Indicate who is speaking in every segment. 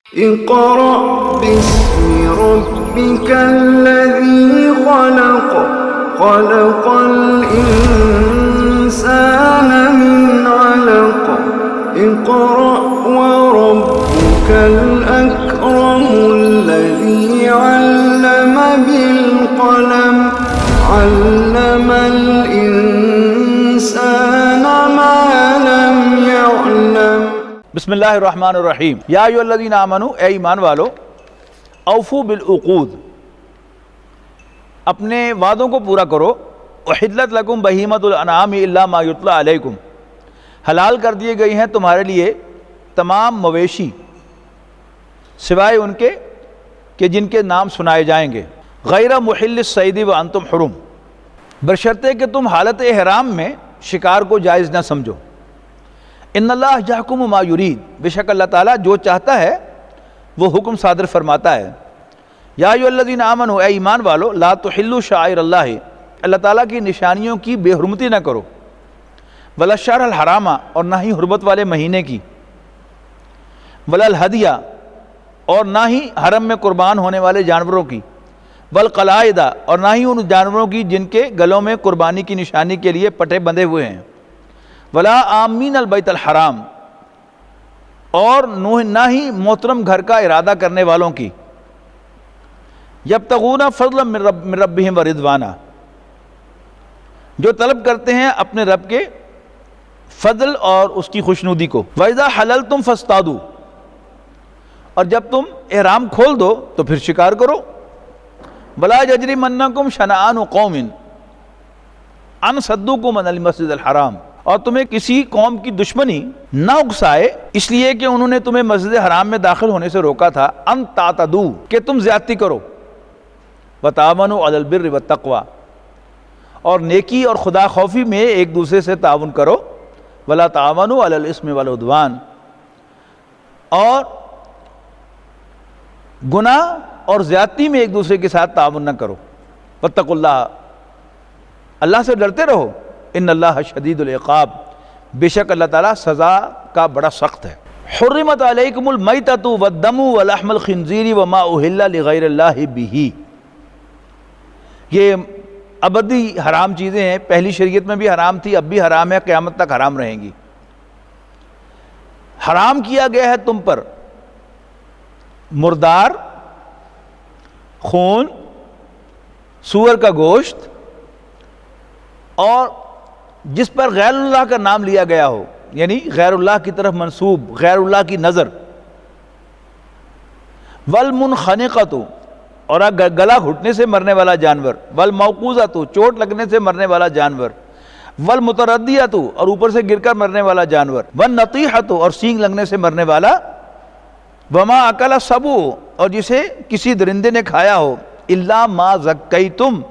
Speaker 1: اقرأ باسم ربك الذي خلق خلق الإنسان من علق اقرأ وربك الأكرم الذي علم بالقلم علم الإنسان ما لم يعلم۔
Speaker 2: بسم اللہ الرحمن الرحیم۔ یا ایھا الذین آمنوا، اے ایمان والو، اوفوا بالعقود، اپنے وعدوں کو پورا کرو۔ احلت لکم بہیمۃ الانعام الا ما یتلی علیکم، حلال کر دیے گئی ہیں تمہارے لیے تمام مویشی سوائے ان کے کہ جن کے نام سنائے جائیں گے۔ غیر محل الصید وانتم حرم، بشرطے کہ تم حالت احرام میں شکار کو جائز نہ سمجھو۔ ان اللہ یحکم ما یرید، بے شک اللہ تعالیٰ جو چاہتا ہے وہ حکم صادر فرماتا ہے۔ یا ایھا الذین آمنوا، اے ایمان والو، لا تحلوا شعائر اللہ، اللہ تعالیٰ کی نشانیوں کی بے حرمتی نہ کرو۔ ولا الشہر الحرام، اور نہ ہی حرمت والے مہینے کی۔ ولا الہدیہ، اور نہ ہی حرم میں قربان ہونے والے جانوروں کی۔ والقلائد، اور نہ ہی ان جانوروں کی جن کے گلوں میں قربانی کی نشانی کے لیے پٹے بندھے ہوئے ہیں۔ ولا آمین البیت الحرام، اور نہ ہی محترم گھر کا ارادہ کرنے والوں کی۔ یبتغون فضلا من ربہم ورضوانا، جو طلب کرتے ہیں اپنے رب کے فضل اور اس کی خوشنودی کو۔ وَإِذَا حَلَلْتُمْ فَاصْطَادُوا، اور جب تم احرام کھول دو تو پھر شکار کرو۔ وَلَا يَجْرِمَنَّكُمْ شَنَآنُ قَوْمٍ أَنْ صَدُّوكُمْ عَنِ الْمَسْجِدِ الْحَرَامِ، اور تمہیں کسی قوم کی دشمنی نہ اکسائے اس لیے کہ انہوں نے تمہیں مسجد حرام میں داخل ہونے سے روکا تھا۔ ان تعتدوا، کہ تم زیادتی کرو۔ وتعاونوا علی البر والتقوی، اور نیکی اور خدا خوفی میں ایک دوسرے سے تعاون کرو۔ ولا تعاونوا علی الاثم والعدوان، اور گناہ اور زیادتی میں ایک دوسرے کے ساتھ تعاون نہ کرو۔ واتقوا اللہ، اللہ سے ڈرتے رہو۔ ان اللہ شدید العقاب، بے شک اللہ تعالیٰ سزا کا بڑا سخت ہے۔ حرمت علیکم المیتۃ والدم ولحم الخنزیر وما اہل لغیر اللہ بہ، یہ ابدی حرام چیزیں ہیں، پہلی شریعت میں بھی حرام تھی، اب بھی حرام ہے، قیامت تک حرام رہیں گی۔ حرام کیا گیا ہے تم پر مردار، خون، سور کا گوشت، اور جس پر غیر اللہ کا نام لیا گیا ہو، یعنی غیر اللہ کی طرف منسوب، غیر اللہ کی نظر۔ والمنخنقۃ، اور گلا گھٹنے سے مرنے والا جانور۔ والموقوذۃ، چوٹ لگنے سے مرنے والا جانور۔ والمتردیۃ، اور اوپر سے گر کر مرنے والا جانور۔ والنطیحۃ، اور سینگ لگنے سے مرنے والا۔ وما اکل السبع، اور جسے کسی درندے نے کھایا ہو۔ الا ما ذکیتم،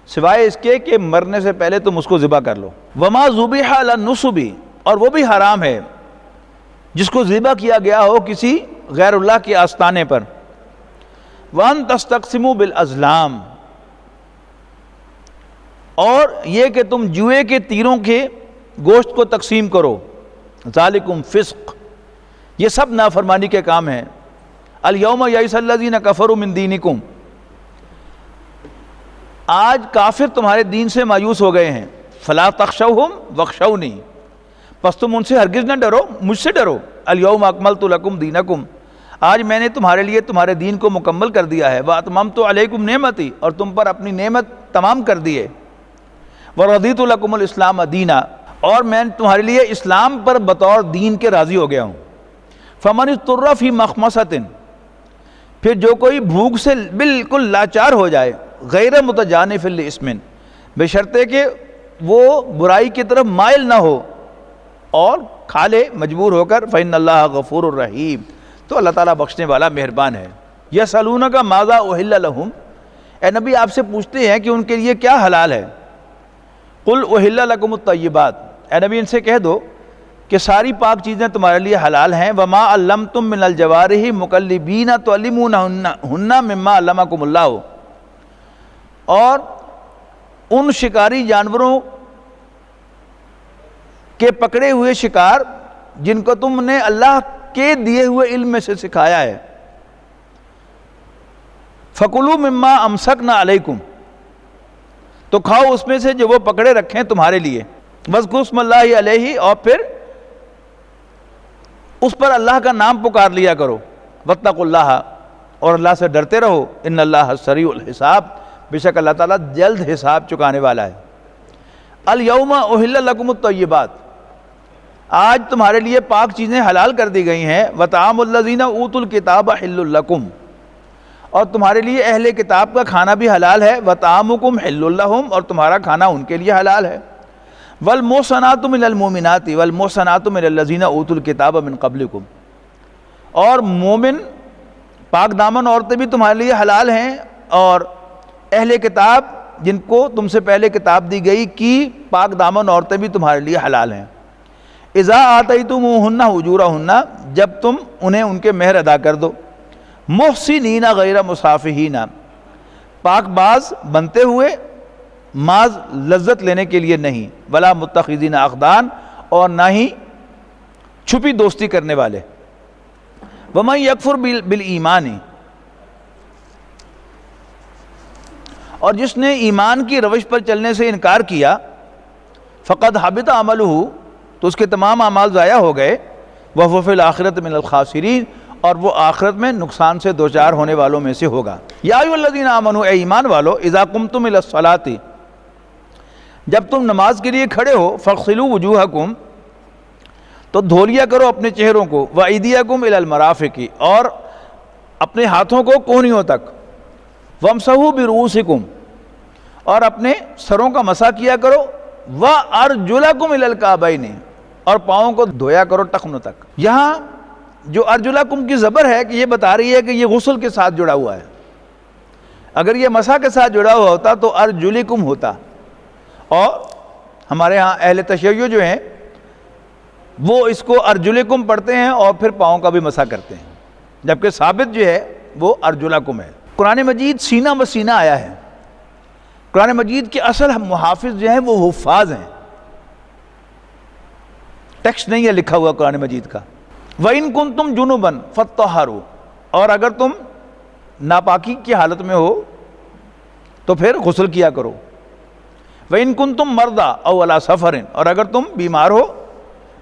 Speaker 2: سوائے اس کے کہ مرنے سے پہلے تم اس کو ذبح کر لو۔ وما ذبح علی النصب، اور وہ بھی حرام ہے جس کو ذبح کیا گیا ہو کسی غیر اللہ کے آستانے پر۔ وان تستقسموا بالازلام، اور یہ کہ تم جوئے کے تیروں کے گوشت کو تقسیم کرو۔ ذالکم فسق، یہ سب نافرمانی کے کام ہیں۔ الیوم یئس الذین کفروا من دینکم، آج کافر تمہارے دین سے مایوس ہو گئے ہیں۔ فلا تخشوہم واخشونی، پس تم ان سے ہرگز نہ ڈرو، مجھ سے ڈرو۔ الیوم اکملت لکم دینکم، آج میں نے تمہارے لیے تمہارے دین کو مکمل کر دیا ہے۔ واتممت علیکم نعمتی، اور تم پر اپنی نعمت تمام کر دی ہے۔ ورضیت لکم الاسلام دینا، اور میں تمہارے لیے اسلام پر بطور دین کے راضی ہو گیا ہوں۔ فمن اضطر فی مخمصۃ، پھر جو کوئی بھوک سے بالکل لاچار ہو جائے، غیر متجانف لاسم، بشرطے کہ وہ برائی کی طرف مائل نہ ہو اور کھا لے مجبور ہو کر، فإن اللہ غفور الرحیم، تو اللہ تعالیٰ بخشنے والا مہربان ہے۔ یسألونک ماذا احل لہم، اے نبی آپ سے پوچھتے ہیں کہ ان کے لیے کیا حلال ہے۔ قل احل لکم الطیبات، اے نبی ان سے کہہ دو کہ ساری پاک چیزیں تمہارے لیے حلال ہیں۔ وما علمتم من الجوارح مکلبین تعلمونہن مما علمکم اللہ، اور ان شکاری جانوروں کے پکڑے ہوئے شکار جن کو تم نے اللہ کے دیے ہوئے علم میں سے سکھایا ہے۔ فَكُلُوا مِمَّا أَمْسَكْنَا عَلَيْكُمْ، تو کھاؤ اس میں سے جو وہ پکڑے رکھیں تمہارے لیے۔ وَاذْكُرُوا اسْمَ اللَّهِ عَلَيْهِ، اور پھر اس پر اللہ کا نام پکار لیا کرو۔ وَاتَّقُوا اللَّهَ، اور اللہ سے ڈرتے رہو۔ إِنَّ اللَّهَ سَرِيعُ الْحِسَابِ، بے شک اللہ تعالیٰ جلد حساب چکانے والا ہے۔ الْيَوْمَ أُحِلَّ لَكُمُ الطَّيِّبَاتُ، آج تمہارے لیے پاک چیزیں حلال کر دی گئی ہیں۔ وَطَعَامُ الَّذِينَ أُوتُوا الْكِتَابَ حِلٌّ لَكُمْ، اور تمہارے لیے اہل کتاب کا کھانا بھی حلال ہے۔ وَطَعَامُكُمْ حِلٌّ لَهُمْ، اور تمہارا کھانا ان کے لیے حلال ہے۔ وَالْمُحْصَنَاتُ مِنَ الْمُؤْمِنَاتِ وَالْمُحْصَنَاتُ مِنَ الَّذِينَ أُوتُوا الْكِتَابَ مِنْ قَبْلِكُمْ، اور مومن پاک دامن عورتیں بھی تمہارے لیے حلال ہیں، اور اہل کتاب جن کو تم سے پہلے کتاب دی گئی کی پاک دامن عورتیں بھی تمہارے لیے حلال ہیں۔ اذا آتیتموہن اجورہن، جب تم انہیں ان کے مہر ادا کر دو۔ محسنین غیر مصافحین، پاک باز بنتے ہوئے، ماز لذت لینے کے لیے نہیں۔ ولا متخذین اخدان، اور نہ ہی چھپی دوستی کرنے والے۔ ومن یکفر بالایمان، اور جس نے ایمان کی روش پر چلنے سے انکار کیا، فقد حبط عملہ، تو اس کے تمام اعمال ضائع ہو گئے۔ وہو فی الآخرۃ من الخاسرین، اور وہ آخرت میں نقصان سے دوچار ہونے والوں میں سے ہوگا۔ یا ایھا الذین آمنوا، اے ایمان والو، اذا قمتم الی الصلاۃ، جب تم نماز کے لیے کھڑے ہو، فاغسلوا وجوہکم، تو دھو لیا کرو اپنے چہروں کو، وایدیکم الی المرافق، اور اپنے ہاتھوں کو کونیوں تک، وامسحوا برؤوسکم، اور اپنے سروں کا مسح کیا کرو، وارجلکم الی الکعبین، اور پاؤں کو دھویا کرو ٹخنوں تک۔ یہاں جو ارجلکم کی زبر ہے کہ یہ بتا رہی ہے کہ یہ غسل کے ساتھ جڑا ہوا ہے۔ اگر یہ مسح کے ساتھ جڑا ہوا ہوتا تو ارجلکم ہوتا، اور ہمارے ہاں اہل تشیع جو ہیں وہ اس کو ارجلکم پڑھتے ہیں اور پھر پاؤں کا بھی مسح کرتے ہیں، جبکہ ثابت جو ہے وہ ارجلکم ہے۔ قرآن مجید سینہ بسینہ آیا ہے۔ قرآن مجید کے اصل محافظ جو ہیں وہ حفاظ ہیں، ٹیکسٹ نہیں ہے لکھا ہوا قرآن مجید کا۔ وَإِن كُنتُمْ جُنُبًا فَاطَّهَّرُوا، اور اگر تم ناپاکی کی حالت میں ہو تو پھر غسل کیا کرو۔ وَإِن كُنتُمْ مَرْضَىٰ أَوْ عَلَىٰ سَفَرٍ، اور اگر تم بیمار ہو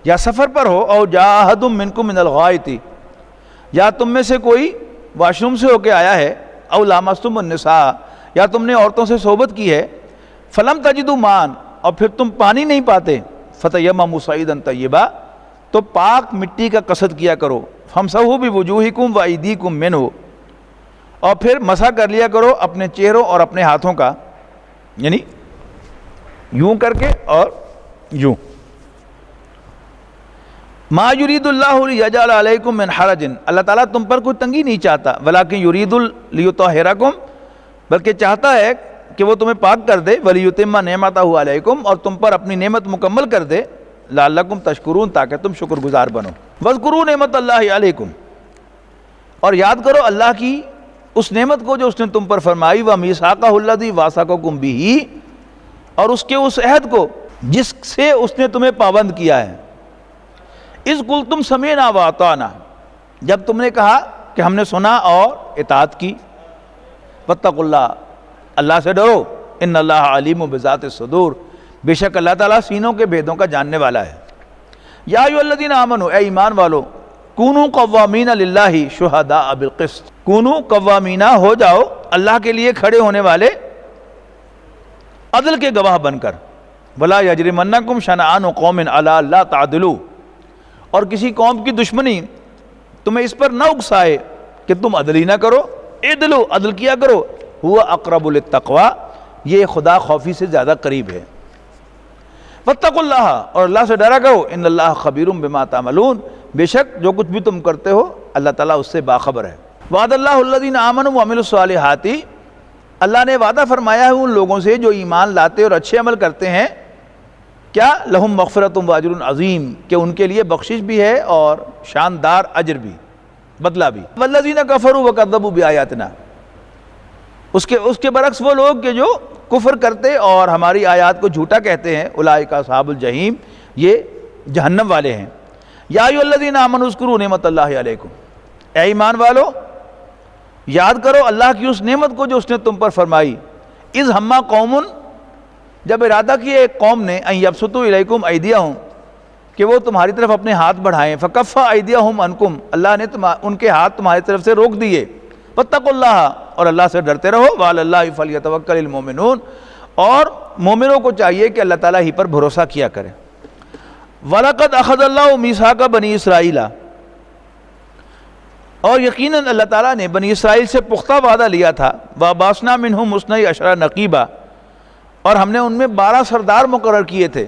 Speaker 2: یا سفر پر ہو، أَوْ جَاءَ أَحَدٌ مِّنكُم مِّنَ الْغَائِطِ، یا تم میں سے کوئی واش روم سے ہو کے آیا ہے، أَوْ لَامَسْتُمُ النِّسَاءَ، یا تم نے عورتوں سے صحبت کی ہے، فَلَمْ تَجِدُوا مَاءً، اور پھر تم پانی نہیں پاتے، فَتَيَمَّمُوا صَعِيدًا طَيِّبًا، تو پاک مٹی کا قصد کیا کرو، فَامْسَحُوا بِوُجُوهِكُمْ وَأَيْدِيكُمْ مِنْهُ، اور پھر مسح کر لیا کرو اپنے چہروں اور اپنے ہاتھوں کا، یعنی یوں کر کے اور یوں۔ ما یرید اللہ لیجعل علیکم من حرج، اللہ تعالیٰ تم پر کوئی تنگی نہیں چاہتا، ولکن یرید لیطہرکم، بلکہ چاہتا ہے کہ وہ تمہیں پاک کر دے، ولیتم نعمتہ علیکم، اور تم پر اپنی نعمت مکمل کر دے، لعلکم تشکرون، تاکہ تم شکر گزار بنو۔ واذکروا نعمت اللہ علیکم، اور یاد کرو اللہ کی اس نعمت کو جو اس نے تم پر فرمائی، ومیثاقہ الذی واثقکم بہ، اور اس کے اس عہد کو جس سے اس نے تمہیں پابند کیا ہے۔ اذ قلتم سمعنا واطعنا، جب تم نے کہا کہ ہم نے سنا اور اطاعت کی۔ واتقوا اللہ، اللہ سے ڈرو، ان اللہ علیم بذات الصدور، بے شک اللہ تعالیٰ سینوں کے بھیدوں کا جاننے والا ہے۔ یا ایھا الذین آمنوا، اے ایمان والو، کونوا قوامین للہ شہداء بالقسط، کونوا قوامین، ہو جاؤ اللہ کے لیے کھڑے ہونے والے عدل کے گواہ بن کر۔ ولا یجرمنکم شنآن قوم علی الا تعدلوا، اور کسی قوم کی دشمنی تمہیں اس پر نہ اکسائے کہ تم عدل ہی نہ کرو، عدلو، عدل کیا کرو، ہوا اقرب للتقوی، یہ خدا خوفی سے زیادہ قریب ہے۔ واتقوا اللہ، اور اللہ سے ڈرا کرو، ان اللہ خبیر بما تعملون، بے شک جو کچھ بھی تم کرتے ہو اللہ تعالیٰ اس سے باخبر ہے۔ وعد اللہ الذین آمنوا وعملوا الصالحات، اللہ نے وعدہ فرمایا ہے ان لوگوں سے جو ایمان لاتے اور اچھے عمل کرتے ہیں، کیا لہم مغفرۃ واجر عظیم، کہ ان کے لیے بخشش بھی ہے اور شاندار اجر بھی، بدلہ بھی۔ والذین کفروا وکذبوا بآیاتنا، اس کے برعکس وہ لوگ کہ جو کفر کرتے اور ہماری آیات کو جھوٹا کہتے ہیں، اولئک اصحاب الجحیم، یہ جہنم والے ہیں۔ یا ایھا الذین آمنوا اذکروا نعمت اللہ علیکم، اے ایمان والو یاد کرو اللہ کی اس نعمت کو جو اس نے تم پر فرمائی، اذ ہما قوم، جب ارادہ کیا ایک قوم نے، ان یبسطوا الیکم ایدیہم، کہ وہ تمہاری طرف اپنے ہاتھ بڑھائیں، فکف ایدیہم عنکم، اللہ نے ان کے ہاتھ تمہاری طرف سے روک دیے، واتقوا اللہ، اور اللہ سے ڈرتے رہو، وعلی اللہ فلیتوکل المؤمنون، اور مومنوں کو چاہیے کہ اللہ تعالیٰ ہی پر بھروسہ کیا کرے۔ وَلَقَدْ أَخَذَ اللَّهُ مِيثَاقَ بَنِي إِسْرَائِيلَ، اور یقیناً اللہ تعالیٰ نے بنی اسرائیل سے پختہ وعدہ لیا تھا، وَبَعَثْنَا مِنْهُمْ اثْنَيْ عَشَرَ نَقِيبًا، اور ہم نے ان میں 12 سردار مقرر کیے تھے،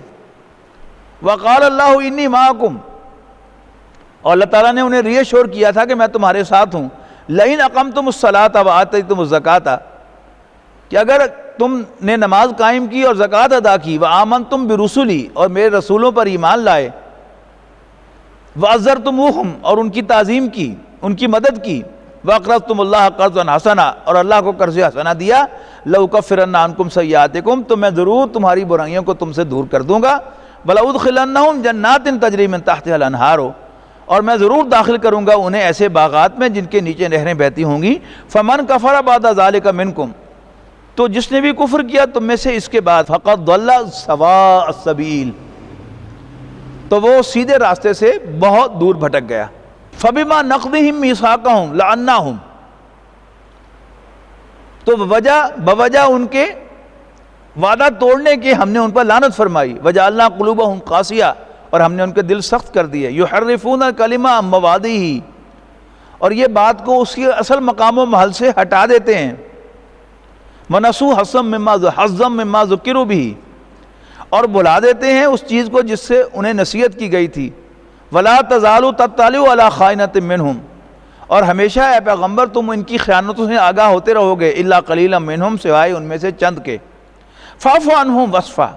Speaker 2: وَقَالَ اللَّهُ إِنِّي مَعَكُمْ، اور اللہ تعالیٰ نے انہیں ری ایشور کیا تھا کہ میں تمہارے ساتھ ہوں، لَئِنْ أَقَمْتُمُ الصَّلَاةَ وَآتَيْتُمُ الزَّكَاةَ، کہ اگر تم نے نماز قائم کی اور زکوٰۃ ادا کی، وَآمَنْتُمْ بِرُسُلِي، اور میرے رسولوں پر ایمان لائے، وَعَزَّرْتُمُوهُمْ، اور ان کی تعظیم کی، ان کی مدد کی، وَأَقْرَضْتُمُ اللَّهَ قَرْضًا حَسَنًا، اور اللہ کو قرض حسنہ دیا، لَأُكَفِّرَنَّ عَنْكُمْ سَيِّئَاتِكُمْ، تو میں ضرور تمہاری برائیوں کو تم سے دور کر دوں گا، وَلَأُدْخِلَنَّهُمْ جَنَّاتٍ تَجْرِي مِن تَحْتِهَا الْأَنْهَارُ، اور میں ضرور داخل کروں گا انہیں ایسے باغات میں جن کے نیچے نہریں بہتی ہوں گی، فَمَنْ كَفَرَ بَعْدَ ذَلِكَ مِنْكُمْ، تو جس نے بھی کفر کیا تم میں سے اس کے بعد، فَقَدْ ضَلَّ سَوَاءَ السَّبِيلِ، تو وہ سیدھے راستے سے بہت دور بھٹک گیا۔ فَبِمَا نَقْضِهِمْ مِيثَاقَهُمْ لَعَنَّاهُمْ، تو بوجہ ان کے وعدہ توڑنے کے ہم نے ان پر لعنت فرمائی، وَجَعَلْنَا قُلُوبَهُمْ قَاسِيَةً، اور ہم نے ان کے دل سخت کر دیے، يُحَرِّفُونَ الْكَلِمَ عَن مَّوَاضِعِهِ، اور یہ بات کو اس کے اصل مقام و محل سے ہٹا دیتے ہیں، وَنَسُوا حَظًّا مِّمَّا ذُكِّرُوا بِهِ، اور بھلا دیتے ہیں اس چیز کو جس سے انہیں نصیحت کی گئی تھی، وَلَا تَزَالُ تَطَّلِعُ عَلَىٰ خَائِنَةٍ مِّنْهُمْ، اور ہمیشہ اے پیغمبر تم ان کی خیانتوں سے آگاہ ہوتے رہو گے، إِلَّا قَلِيلًا مِّنْهُمْ، سوائے ان میں سے چند کے، فَاعْفُ عَنْهُمْ وَاصْفَحْ،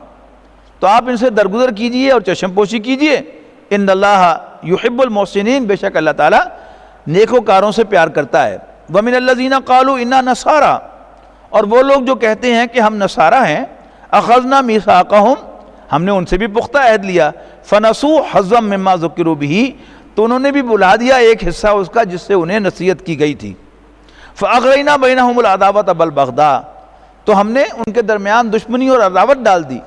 Speaker 2: تو آپ ان سے درگزر کیجئے اور چشم پوشی کیجئے، إِنَّ اللَّهَ يُحِبُّ الْمُحْسِنِينَ، بے شک اللہ تعالیٰ نیکوکاروں سے پیار کرتا ہے، وَمِنَ الَّذِينَ قَالُوا إِنَّا نَصَارَىٰ، اور وہ لوگ جو کہتے ہیں کہ ہم نصارہ ہیں، أَخَذْنَا مِيثَاقَهُمْ، ہم نے ان سے بھی پختہ عہد لیا، فَنَسُوا حَظًّا مِّمَّا ذُكِّرُوا بِهِ، تو انہوں نے بھی بھلا دیا ایک حصہ اس کا جس سے انہیں نصیحت کی گئی تھی، فَأَغْرَيْنَا بَيْنَهُمُ الْعَدَاوَةَ وَالْبَغْضَاءَ، تو ہم نے ان کے درمیان دشمنی اور عداوت ڈال دی،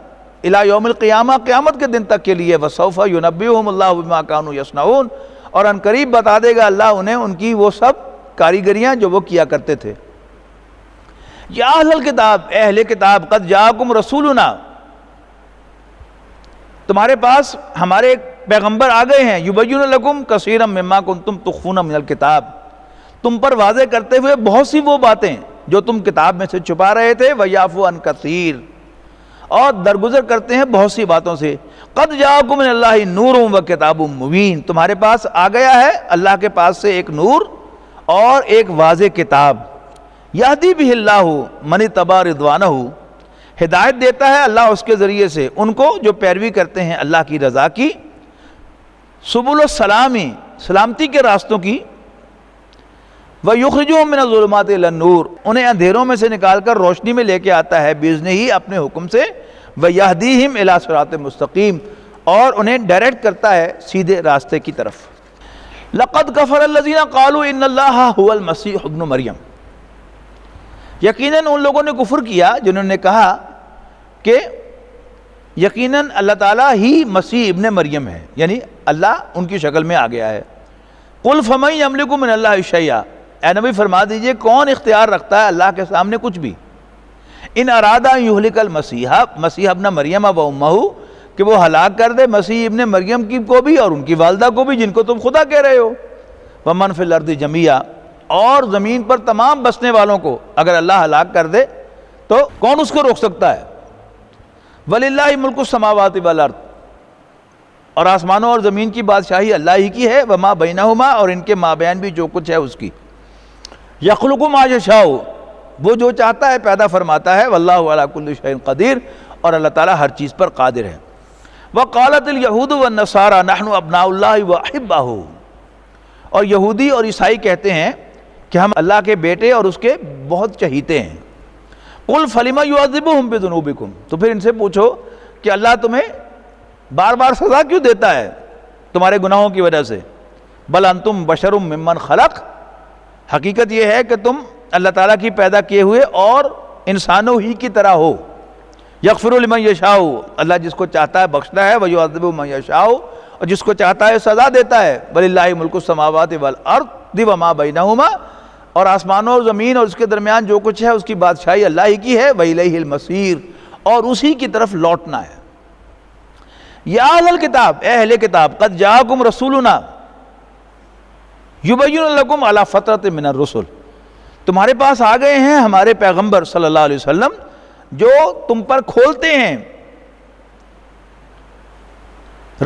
Speaker 2: إِلَىٰ يَوْمِ الْقِيَامَةِ، قیامت کے دن تک کے لیے، وَسَوْفَ يُنَبِّئُهُمُ اللَّهُ بِمَا كَانُوا يَصْنَعُونَ، اور ان قریب بتا دے گا اللہ انہیں ان کی وہ سب کاریگریاں جو وہ کیا کرتے تھے۔ یا اہل الکتاب، اے اہل کتاب، قد جاءکم رسولنا، تمہارے پاس ہمارے ایک پیغمبر آ گئے ہیں، یبین لکم کثیرا مما کنتم تخفون من الکتاب، تم پر واضح کرتے ہوئے بہت سی وہ باتیں جو تم کتاب میں سے چھپا رہے تھے، ویعفو عن کثیر، اور درگزر کرتے ہیں بہت سی باتوں سے، قد جاءکم من اللہ نور و کتاب مبین، تمہارے پاس آ گیا ہے اللہ کے پاس سے ایک نور اور ایک واضح کتاب، یہدی بہ اللہ من اتبع رضوانہ، ہدایت دیتا ہے اللہ اس کے ذریعے سے ان کو جو پیروی کرتے ہیں اللہ کی رضا کی، سبل السلام، سلامتی کے راستوں کی، وَيُخْرِجُهُم مِّنَ الظُّلُمَاتِ إِلَى النُّورِ، انہیں اندھیروں میں سے نکال کر روشنی میں لے کے آتا ہے، بِإِذْنِهِ، اپنے حکم سے، وَيَهْدِيهِمْ إِلَىٰ صِرَاطٍ مُّسْتَقِيمٍ، اور انہیں ڈائریکٹ کرتا ہے سیدھے راستے کی طرف۔ لَقَدْ كَفَرَ الَّذِينَ قَالُوا إِنَّ اللَّهَ هُوَ الْمَسِيحُ ابْنُ مَرْيَمَ، یقیناً ان لوگوں نے کفر کیا جنہوں نے کہا کہ یقیناً اللہ تعالیٰ ہی مسیح ابن مریم ہے، یعنی اللہ ان کی شکل میں آ گیا ہے۔ قُلْ فَمَن يَمْلِكُ مِنَ اللَّهِ شَيْئًا، اے نبی فرما دیجئے کون اختیار رکھتا ہے اللہ کے سامنے کچھ بھی، ان ارادہ ان یہلک المسیح، مسیح ابن مریم و امہ، کہ وہ ہلاک کر دے مسیح ابن مریم کی کو بھی اور ان کی والدہ کو بھی جن کو تم خدا کہہ رہے ہو، ومن فی الارض جمیعا، اور زمین پر تمام بسنے والوں کو اگر اللہ ہلاک کر دے تو کون اس کو روک سکتا ہے؟ وَلِلَّهِ مُلْكُ السَّمَاوَاتِ وَالْأَرْضِ، اور آسمانوں اور زمین کی بادشاہی اللہ ہی کی ہے، وَمَا بَيْنَهُمَا، اور ان کے مابین بھی جو کچھ ہے اس کی، يَخْلُقُ مَا يَشَاءُ، وہ جو چاہتا ہے پیدا فرماتا ہے، وَاللَّهُ عَلَىٰ كُلِّ شَيْءٍ قَدِيرٌ، اور اللہ تعالیٰ ہر چیز پر قادر ہے۔ وَقَالَتِ الْيَهُودُ وَالنَّصَارَىٰ نَحْنُ أَبْنَاءُ اللَّهِ وَأَحِبَّاؤُهُ، اور یہودی اور عیسائی کہتے ہیں کہ ہم اللہ کے بیٹے اور اس کے بہت چہیتے ہیں۔ قُلْ فَلِمَ يُعَذِّبُهُم بِذُنُوبِكُمْ، تو پھر ان سے پوچھو کہ اللہ تمہیں بار بار سزا کیوں دیتا ہے تمہارے گناہوں کی وجہ سے، بل انتم بشر ممن خلق، حقیقت یہ ہے کہ تم اللہ تعالیٰ کی پیدا کیے ہوئے اور انسانوں ہی کی طرح ہو۔ یغفر لمن یشاء، اللہ جس کو چاہتا ہے بخشتا ہے، ویعذب من یشاء، اور جس کو چاہتا ہے سزا دیتا ہے۔ وللہ ملک السماوات والارض وما بینہما، اور آسمانوں اور زمین اور اس کے درمیان جو کچھ ہے اس کی بادشاہی اللہ ہی کی ہے۔ وإلیہ المصیر، اور اسی کی طرف لوٹنا ہے۔ یا اہل الکتاب، اے اہل کتاب، قد جاءکم رسولنا یبین لکم علی فترۃ من الرسل، تمہارے پاس آ گئے ہیں ہمارے پیغمبر صلی اللہ علیہ وسلم جو تم پر کھولتے ہیں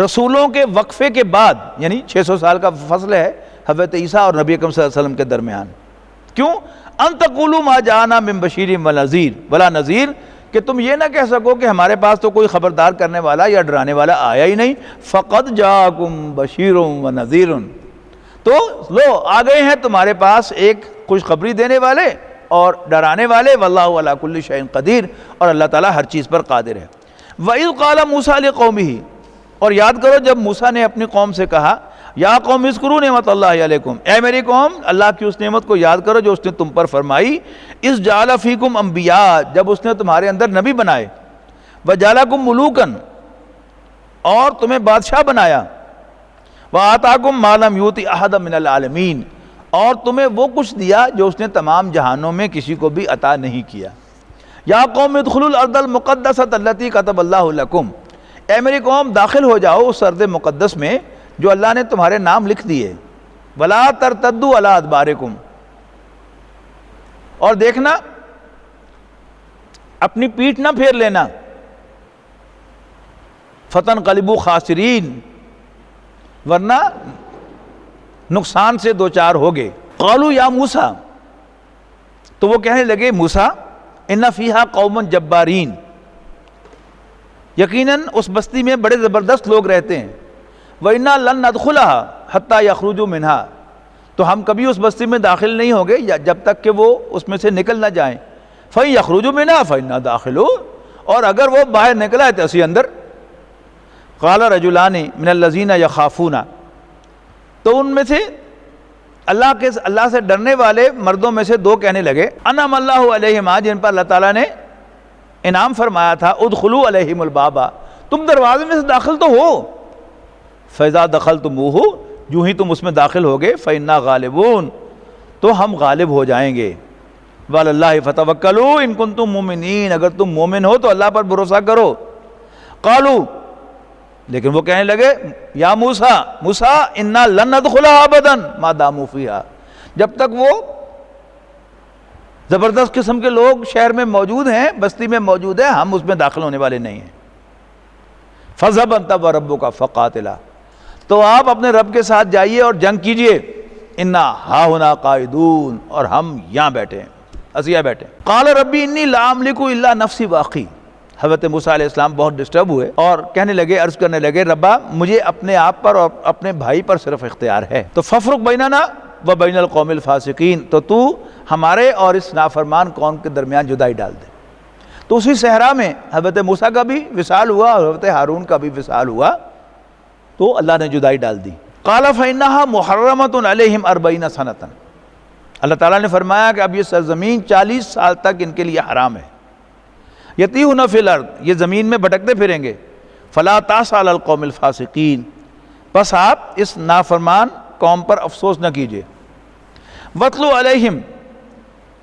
Speaker 2: رسولوں کے وقفے کے بعد، یعنی 600 سال کا فصل ہے حضرت عیسیٰ اور نبی اکرم صلی اللہ علیہ وسلم کے درمیان۔ کیوں؟ ان تقولوا ما جاءنا من بشیر ولا نذیر، کہ تم یہ نہ کہہ سکو کہ ہمارے پاس تو کوئی خبردار کرنے والا یا ڈرانے والا آیا ہی نہیں۔ فقد جاءکم بشیر ونذیر، تو لو آ گئے ہیں تمہارے پاس ایک خوشخبری دینے والے اور ڈرانے والے۔ واللہ علی کل شیء قدیر، اور اللہ تعالیٰ ہر چیز پر قادر ہے۔ وَإِذْ قَالَ مُوسَىٰ لِقَوْمِهِ، اور یاد کرو جب موسیٰ نے اپنی قوم سے کہا، یا قوم اذکروا نعمت اللہ علیکم، اے میری قوم اللہ کی اس نعمت کو یاد کرو جو اس نے تم پر فرمائی۔ اذ جعل فیکم انبیاء، جب اس نے تمہارے اندر نبی بنائے، وجعلکم ملوکا، اور تمہیں بادشاہ بنایا، وآتاکم ما لم یؤت احدا من العالمین، اور تمہیں وہ کچھ دیا جو اس نے تمام جہانوں میں کسی کو بھی عطا نہیں کیا۔ یا قوم ادخلوا الارض المقدسۃ التی کتب اللہ لکم، اے میری قوم داخل ہو جاؤ اس ارض مقدس میں جو اللہ نے تمہارے نام لکھ دیے۔ ولا ترتدوا علی ادبارکم، اور دیکھنا اپنی پیٹھ نہ پھیر لینا، فتنقلبوا خاسرین، ورنہ نقصان سے دوچار ہوگے۔ قالوا یا موسیٰ، تو وہ کہنے لگے موسیٰ، ان فیہا قوم جبارین، یقیناً اس بستی میں بڑے زبردست لوگ رہتے ہیں۔ وَإِنَّا لَن نَدْخُلَهَا حَتَّى يَخْرُجُوا مِنْهَا، تو ہم کبھی اس بستی میں داخل نہیں ہوں گے جب تک کہ وہ اس میں سے نکل نہ جائیں۔ فَإِن يَخْرُجُوا مِنْهَا فَإِنَّا دَاخِلُونَ، اور اگر وہ باہر نکلا ہے تو اسی اندر۔ قال رجلان من الذین یخافون، تو ان میں سے اللہ سے ڈرنے والے مردوں میں سے دو کہنے لگے، انعم اللہ علیہما، جن پر اللہ تعالیٰ نے انعام فرمایا تھا، ادخلوا علیہم الباب، تم دروازے میں سے داخل تو ہو۔ فاذا دخلتموہ، جو ہی تم اس میں داخل ہوگے، فإنا غالبون، تو ہم غالب ہو جائیں گے۔ وعلی اللہ فتوکلوا ان کنتم مؤمنین، اگر تم مومن ہو تو اللہ پر بھروسہ کرو۔ قالوا، لیکن وہ کہنے لگے، یا موسیٰ انا لن ندخلها ابدا ما داموا فیہا، جب تک وہ زبردست قسم کے لوگ شہر میں موجود ہیں، بستی میں موجود ہیں، ہم اس میں داخل ہونے والے نہیں ہیں۔ فاذهب انت وربک فقاتلا، تو آپ اپنے رب کے ساتھ جائیے اور جنگ کیجئے۔ انا ہاہنا قاعدون، اور ہم یہاں بیٹھے ہیں، اسیہ بیٹھے۔ قال ربی انی لا املک الا نفسی واخی، حضرت موسیٰ علیہ السلام بہت ڈسٹرب ہوئے اور کہنے لگے، عرض کرنے لگے، ربا مجھے اپنے آپ پر اور اپنے بھائی پر صرف اختیار ہے، تو ففرق بیننا و بین القوم الفاسقین، تو ہمارے اور اس نافرمان قوم کے درمیان جدائی ڈال دے۔ تو اسی صحرا میں حضرت موسیٰ کا بھی وصال ہوا اور حضرت ہارون کا بھی وصال ہوا، تو اللہ نے جدائی ڈال دی۔ قال فإنها محرمۃ علیہم 40 سنۃ، اللہ تعالیٰ نے فرمایا کہ اب یہ سرزمین 40 سال تک ان کے لیے حرام ہے۔ یتیہون فی الارض، یہ زمین میں بھٹکتے پھریں گے۔ فلا تأس علی القوم الفاسقین، بس آپ اس نافرمان قوم پر افسوس نہ کیجیے۔ وَاتْلُ عَلَيْهِمْ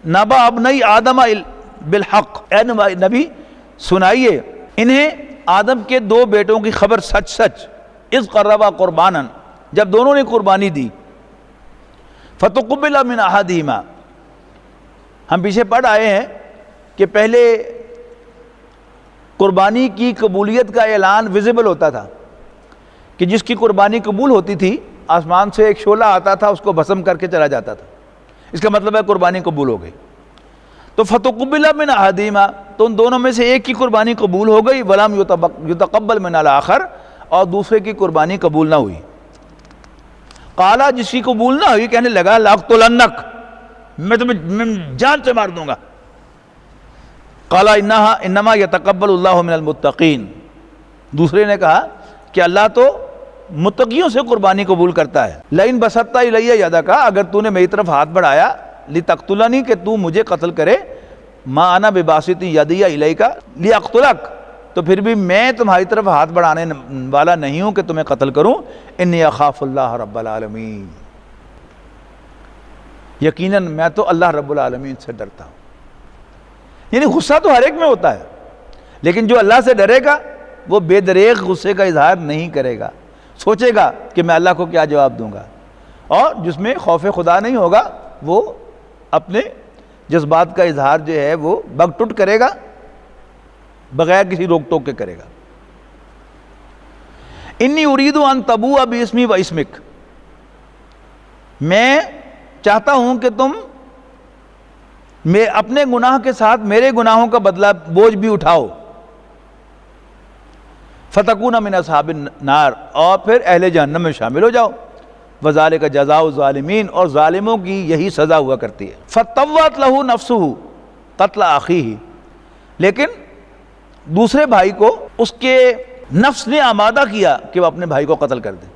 Speaker 2: نَبَأَ ابْنَيْ آدَمَ بالحق، اے نبی سنائیے انہیں آدم کے دو بیٹوں کی خبر سچ سچ۔ اذ قربا قربانا، جب دونوں نے قربانی دی۔ فتقبل من احدہما، ہم پیچھے پڑھ آئے ہیں کہ پہلے قربانی کی قبولیت کا اعلان ویزیبل ہوتا تھا، کہ جس کی قربانی قبول ہوتی تھی آسمان سے ایک شعلہ آتا تھا، اس کو بھسم کر کے چلا جاتا تھا، اس کا مطلب ہے قربانی قبول ہو گئی۔ تو فتقبل من احدہما، تو ان دونوں میں سے ایک کی قربانی قبول ہو گئی، ولم یتقبل من الاخر، اور دوسرے کی قربانی قبول نہ ہوئی۔ قالا، جس کی قبول نہ ہوئی کہنے لگا، لاقتلنک، میں تمہیں جان سے مار دوں گا۔ قالا انما یتقبل اللہ من المتقین، دوسرے نے کہا کہ اللہ تو متقیوں سے قربانی قبول کرتا ہے. لئن بسطت الی یدک، اگر تو نے میری طرف ہاتھ بڑھایا، لتقتلنی، کہ تو مجھے قتل کرے، ما انا بباسط یدی الیک لاقتلک، تو پھر بھی میں تمہاری طرف ہاتھ بڑھانے والا نہیں ہوں کہ تمہیں قتل کروں. انی اخاف اللہ رب العالمین، یقیناً میں تو اللہ رب العالمین سے ڈرتا ہوں. یعنی غصہ تو ہر ایک میں ہوتا ہے، لیکن جو اللہ سے ڈرے گا وہ بے دریغ غصے کا اظہار نہیں کرے گا، سوچے گا کہ میں اللہ کو کیا جواب دوں گا. اور جس میں خوف خدا نہیں ہوگا وہ اپنے جذبات کا اظہار جو ہے وہ بگ ٹٹ کرے گا، بغیر کسی روک ٹوک کے کرے گا. انی ارید ان تبوء باسمی و اسمک، میں چاہتا ہوں کہ تم میں اپنے گناہ کے ساتھ میرے گناہوں کا بدلہ بوجھ بھی اٹھاؤ. فتکون من اصحاب النار، اور پھر اہل جہنم میں شامل ہو جاؤ. وذالک جزاء الظالمین، اور ظالموں کی یہی سزا ہوا کرتی ہے. فطوعت لہ نفسہ قتل اخیہ، لیکن دوسرے بھائی کو اس کے نفس نے آمادہ کیا کہ وہ اپنے بھائی کو قتل کر دے.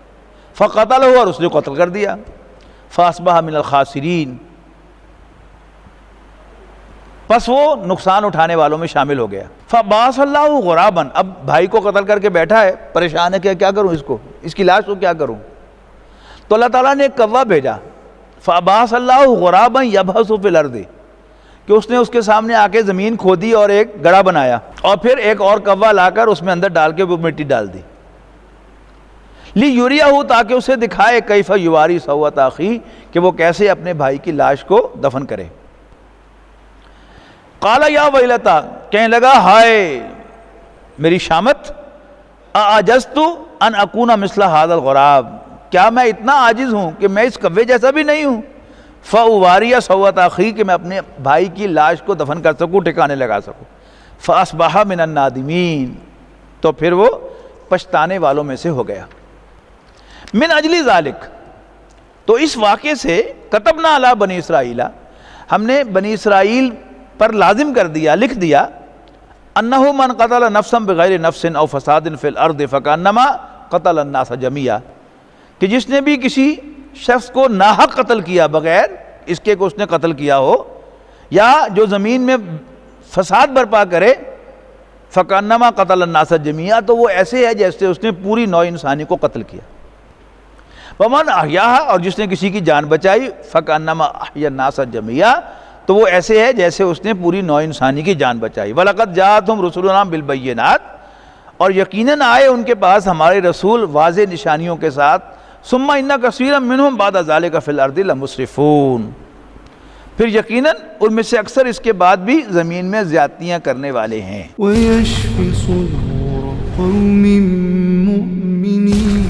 Speaker 2: فقتلہ، اور اس نے قتل کر دیا. فاصبح من الخاسرین، پس وہ نقصان اٹھانے والوں میں شامل ہو گیا. فبعث اللہ غرابا، اب بھائی کو قتل کر کے بیٹھا ہے، پریشان ہے کہ کیا کروں، اس کی لاش کو کیا کروں. تو اللہ تعالیٰ نے ایک کوا بھیجا. فبعث اللہ غرابا یبحث فی الارض، کہ اس نے اس کے سامنے آ کے زمین کھودی اور ایک گڑھا بنایا، اور پھر ایک اور کوا لا کر اس میں اندر ڈال کے وہ مٹی ڈال دی. لیریہ، تاکہ اسے دکھائے، کیف یواری سوءۃ اخیہ، کہ وہ کیسے اپنے بھائی کی لاش کو دفن کرے. قال یا ویلتا، کہنے لگا ہائے میری شامت، اعجزت ان اکون مثل ھذا الغراب، کیا میں اتنا عاجز ہوں کہ میں اس کوے جیسا بھی نہیں ہوں. فاواری سوءۃ اخی، کہ میں اپنے بھائی کی لاش کو دفن کر سکوں، ٹھکانے لگا سکوں. فاصبح من النادمین، تو پھر وہ پچھتانے والوں میں سے ہو گیا. من اجل ذالک، تو اس واقعے سے کتبنا علی بنی اسرائیل، ہم نے بنی اسرائیل پر لازم کر دیا، لکھ دیا، انہ من قتل نفسا بغیر نفس او فساد فی الارض فکانما قتل الناس جميعا، کہ جس نے بھی کسی شخص کو ناحق قتل کیا بغیر اس کے کہ اس نے قتل کیا ہو، یا جو زمین میں فساد برپا کرے، فکانما قتل الناس جميعا، تو وہ ایسے ہے جیسے اس نے پوری نوع انسانی کو قتل کیا. ومن احیاھا، اور جس نے کسی کی جان بچائی، فکانما احیا الناس جميعا، تو وہ ایسے ہے جیسے اس نے پوری نوع انسانی کی جان بچائی. وَلَقَدْ جَاءَتْهُمْ رُسُلُنَا بِالْبَيِّنَاتِ، اور یقیناً آئے ان کے پاس ہمارے رسول واضح نشانیوں کے ساتھ. ثُمَّ إِنَّ كَثِيرًا مِّنْهُمْ بَعْدَ ذَلِكَ فِي الْأَرْضِ لَمُسْرِفُونَ، پھر یقیناً ان میں سے اکثر اس کے بعد بھی زمین میں زیادتیاں کرنے والے ہیں.
Speaker 1: وَيَشْفِ صُدُورَ قَوْمٍ مُّؤْمِنِينَ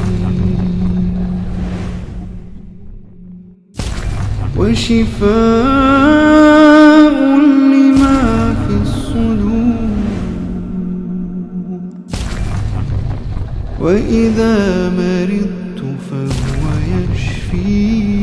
Speaker 1: وَشِفَاءٌ لِّمَا فِي الصُّدُورِ وَإِذَا مَرِضْتُ فَهُوَ يَشْفِينِ